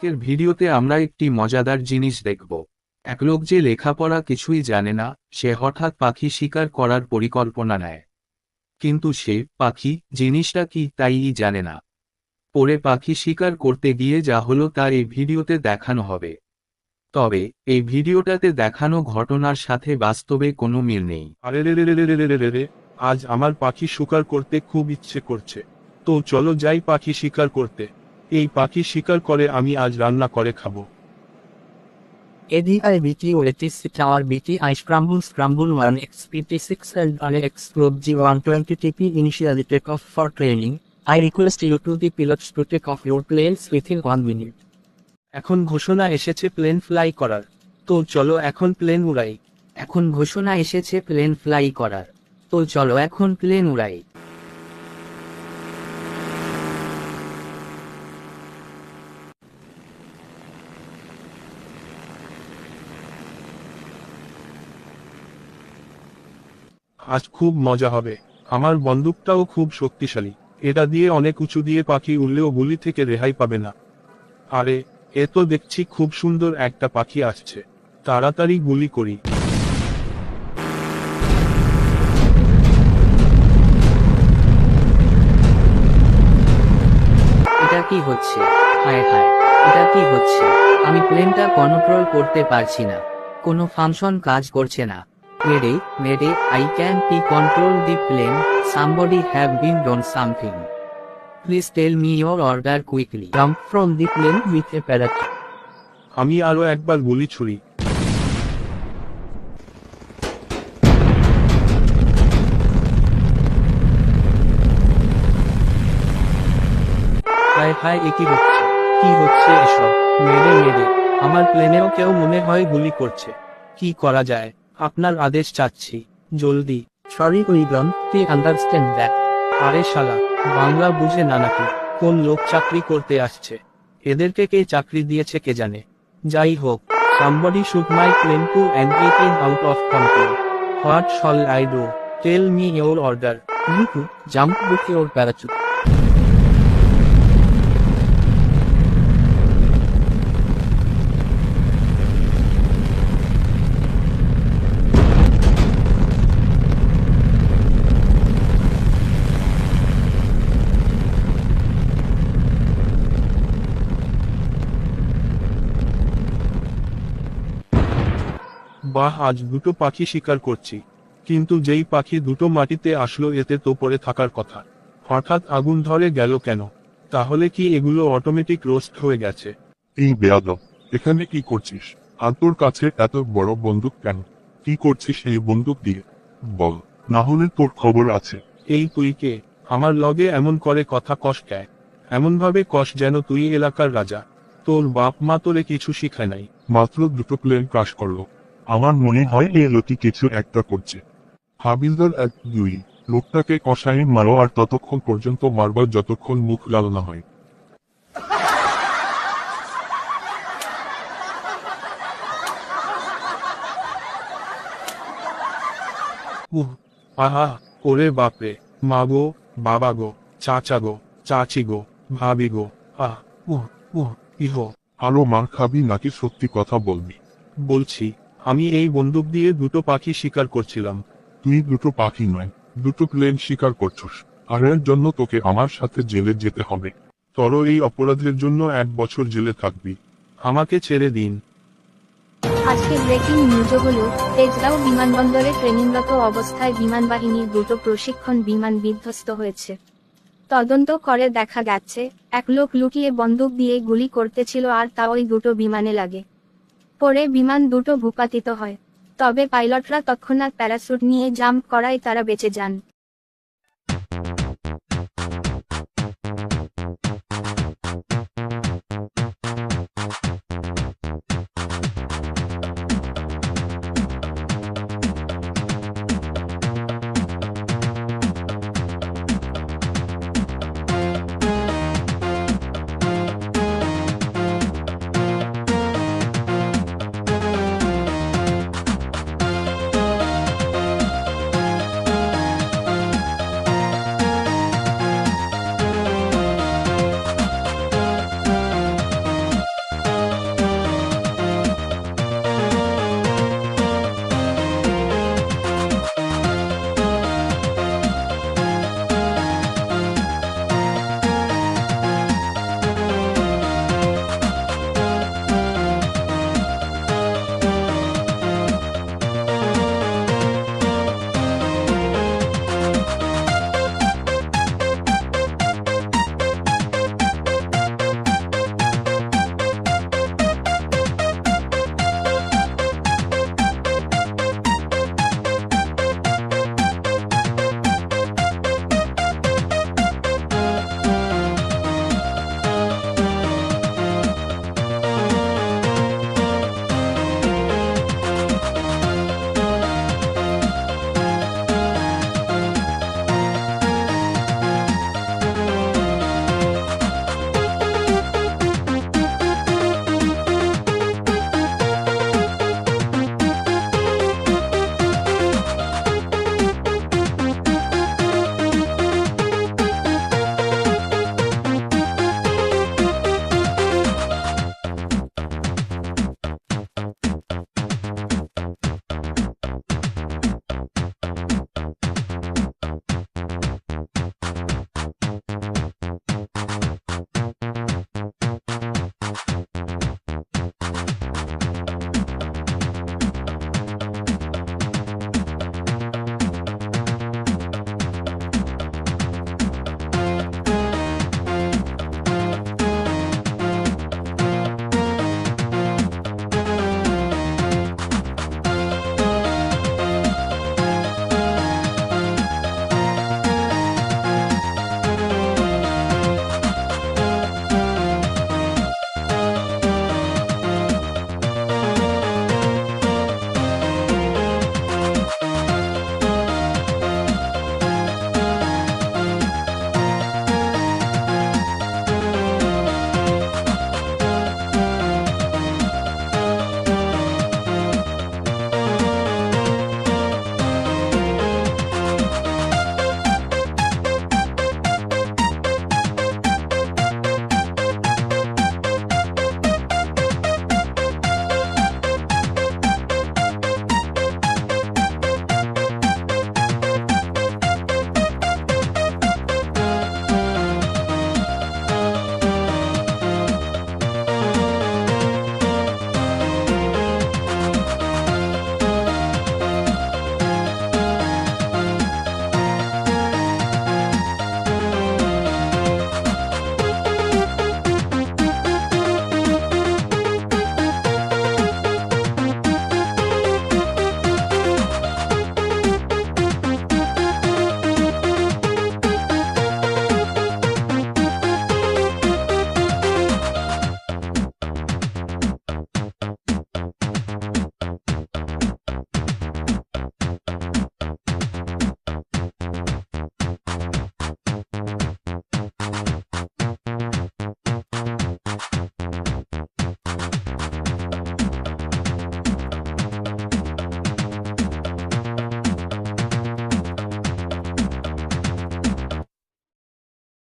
আজকের ভিডিওতে আমরা একটি মজাদার জিনিস দেখব। এক লোক যে লেখাপড়া কিছুই জানে না, সে হঠাৎ পাখি শিকার করার পরিকল্পনা নেয়। কিন্তু সে পাখি জিনিসটা কি তাই জানে না। পরে পাখি শিকার করতে গিয়ে যা হলো তা এই ভিডিওতে দেখানো হবে। তবে এই ভিডিওটাতে দেখানো ঘটনার সাথে বাস্তবে কোনো মিল নেই। আরে রে রে রে রে রে রে রে রে, আজ আমার পাখি শিকার করতে খুব ইচ্ছে করছে। তো চলো যাই পাখি শিকার করতে। এই পাখি শিকার করে আমি আজ রান্না করে খাবো। ADI BT86 Tower BTI Scramble 1XPT6 and RX Group G120 TP initially take off for training. I request you to the pilots to take off your planes within 1 minute. এখন ঘোষণা এসেছে প্লেন ফ্লাই করার। তো চলো এখন plane উড়াই। এখন ঘোষণা এসেছে প্লেন ফ্লাই করার। তো চলো এখন প্লেন উড়াই। আজ খুব মজা হবে। আমার বন্দুকটাও খুব শক্তিশালী। এটা দিয়ে অনেক উঁচু দিয়ে পাখি উড়লেও গুলি থেকে রেহাই পাবে না। আরে এ তো দেখছি খুব সুন্দর একটা পাখি আসছে। তাড়াতাড়ি গুলি করি। এটা কি হচ্ছে? হায় হায়, এটা কি হচ্ছে? আমি প্লেনটা কন্ট্রোল করতে পারছি না। কোনো ফাংশন কাজ করছে না। Mayday, I can't control the plane. Somebody have been done something. Please tell me your order quickly. Jump from the plane with a parachute. আমি আরো একবার গুলি ছুড়ি। হায় হায়, এ কি হচ্ছে? কি হচ্ছে এসব? মেরে আমার প্লেনেও কেউ মনে হয় গুলি করছে। কি করা যায়? আপনার আদেশ চাচ্ছি, জলদি। Sorry we don't understand that. আরে শালা, বাংলা বুঝে না নাকি? কোন লোক চাকরি করতে আসছে? এদেরকে কে চাকরি দিয়েছে কে জানে। যাই হোক, somebody shoot my plane to and it is out of control. What shall I do? Tell me your order. You too, jump with your parachute. বাহ, আজ দুটো পাখি শিকার করছি। কিন্তু যেই পাখি দুটো মাটিতে আসলো এতে তো পড়ে থাকার কথা। হঠাৎ আগুন ধরে গেল কেন? তাহলে কি এগুলো অটোমেটিক রোস্ট হয়ে গেছে? এই বেয়াদব, এখানে কি করছিস? আর তোর কাছে এত বড় বন্দুক কেন? কি করছিস এই বন্দুক দিয়ে? বল, না হলে তোর খবর আছে। এই তুই কে? আমার লগে এমন করে কথা কস ক্যায়? এমন ভাবে কস যেন তুই এলাকার রাজা। তোর বাপ মা তোরে কিছু শিখায় নাই? মাত্র দুটো প্লেন ক্রাশ করলো। আমার মনে হয় এই লোকটি কিছু একটা করছে। হাবিলদার 1-2, লোকটাকে কষায় মারো আর ততক্ষণ পর্যন্ত মারবার যতক্ষণ মুখ লাল না হয়। আহা, ওরে বাপরে, মা গো, বাবা গো, চাচা গো, চাচি গো, ভাবি গো, আহ ইহো। আরো মার খাবি নাকি সত্যি কথা বলবি? বলছি, আমি এই বন্দুক দিয়ে দুটো পাখি শিকার করছিলাম। তুই দুটো পাখি নয়, দুটো প্লেন শিকার করছস। আর এর জন্য তোকে আমার সাথে জেলে যেতে হবে। তোর এই অপরাধের জন্য 1 বছর জেলে থাকবি। আমাকে ছেড়ে দিন। আজকে ব্রেকিং নিউজ হলো, তেজগাঁও বিমানবন্দরে ট্রেনিংরত অবস্থায় বিমান বাহিনীর দুটো প্রশিক্ষণ বিমান বিধ্বস্ত হয়েছে। তদন্ত করে দেখা যাচ্ছে, এক লোক লুকিয়ে বন্দুক দিয়ে গুলি করতেছিল আর তা ওই দুটো বিমানে লাগে। পরে বিমান দুটো ভূপাতিত হয়। তবে পাইলটরা তৎক্ষণাৎ প্যারাসুট নিয়ে জাম্প করায় তারা বেঁচে যান।